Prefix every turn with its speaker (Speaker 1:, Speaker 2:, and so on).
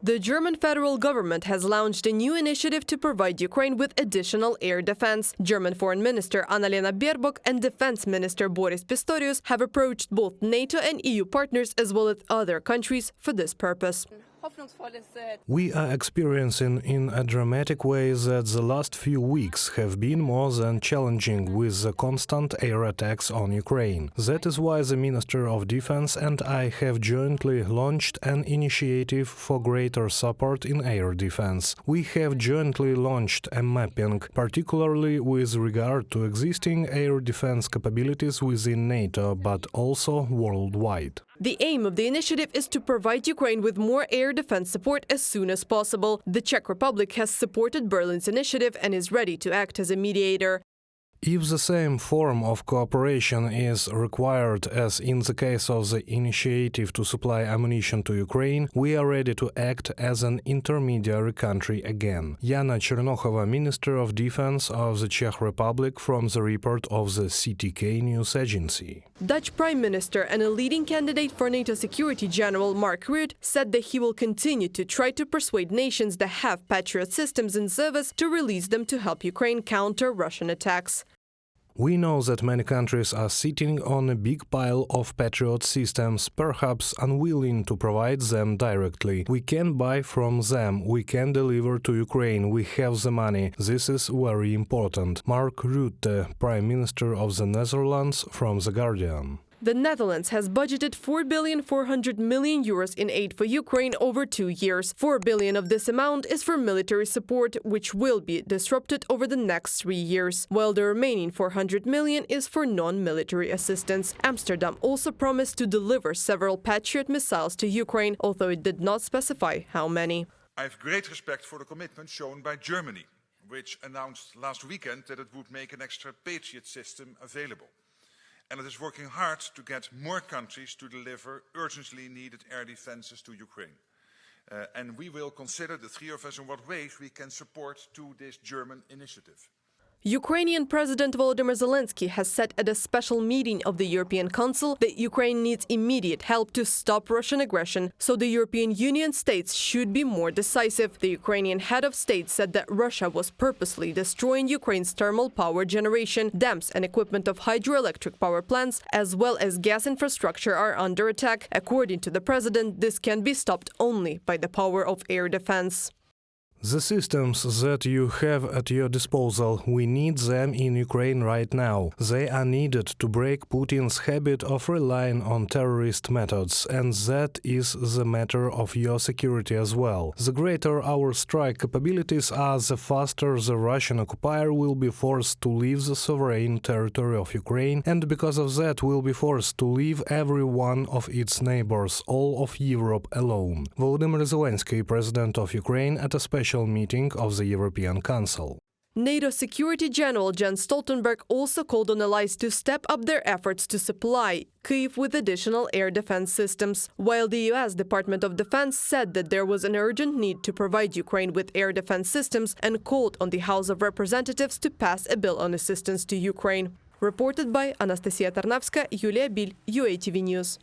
Speaker 1: The German federal government has launched a new initiative to provide Ukraine with additional air defense. German Foreign Minister Annalena Baerbock and Defense Minister Boris Pistorius have approached both NATO and EU partners as well as other countries for this purpose.
Speaker 2: We are experiencing in a dramatic way that the last few weeks have been more than challenging with the constant air attacks on Ukraine. That is why the Minister of Defense and I have jointly launched an initiative for greater support in air defense. We have jointly launched a mapping, particularly with regard to existing air defense capabilities within NATO, but also worldwide.
Speaker 1: The aim of the initiative is to provide Ukraine with more air defense support as soon as possible. The Czech Republic has supported Berlin's initiative and is ready to act as a mediator.
Speaker 2: If the same form of cooperation is required as in the case of the initiative to supply ammunition to Ukraine, we are ready to act as an intermediary country again. Yana Chernokhova, Minister of Defense of the Czech Republic, from the report of the CTK News Agency.
Speaker 1: Dutch Prime Minister and a leading candidate for NATO Security General Mark Rutte said that he will continue to try to persuade nations that have Patriot systems in service to release them to help Ukraine counter Russian attacks.
Speaker 2: We know that many countries are sitting on a big pile of Patriot systems, perhaps unwilling to provide them directly. We can buy from them, we can deliver to Ukraine, we have the money. This is very important. Mark Rutte, Prime Minister of the Netherlands, from The Guardian.
Speaker 1: The Netherlands has budgeted €4.4 billion in aid for Ukraine over 2 years. €4 billion of this amount is for military support, which will be disrupted over the next 3 years, while the remaining €400 million is for non-military assistance. Amsterdam also promised to deliver several Patriot missiles to Ukraine, although it did not specify how many.
Speaker 3: I have great respect for the commitment shown by Germany, which announced last weekend that it would make an extra Patriot system available. And it is working hard to get more countries to deliver urgently needed air defenses to Ukraine. And we will consider, the three of us, in what ways we can support to this German initiative.
Speaker 1: Ukrainian President Volodymyr Zelensky has said at a special meeting of the European Council that Ukraine needs immediate help to stop Russian aggression, so the European Union states should be more decisive. The Ukrainian head of state said that Russia was purposely destroying Ukraine's thermal power generation, dams and equipment of hydroelectric power plants, as well as gas infrastructure are under attack. According to the president, this can be stopped only by the power of air defense.
Speaker 2: The systems that you have at your disposal, we need them in Ukraine right now. They are needed to break Putin's habit of relying on terrorist methods, and that is the matter of your security as well. The greater our strike capabilities are, the faster the Russian occupier will be forced to leave the sovereign territory of Ukraine, and because of that will be forced to leave every one of its neighbors, all of Europe, alone. Volodymyr Zelensky, President of Ukraine, at a special meeting of the European Council.
Speaker 1: NATO Security General Jens Stoltenberg also called on allies to step up their efforts to supply Kyiv with additional air defense systems, while the U.S. Department of Defense said that there was an urgent need to provide Ukraine with air defense systems and called on the House of Representatives to pass a bill on assistance to Ukraine. Reported by Anastasia Tarnavska, Yulia Bil, UATV News.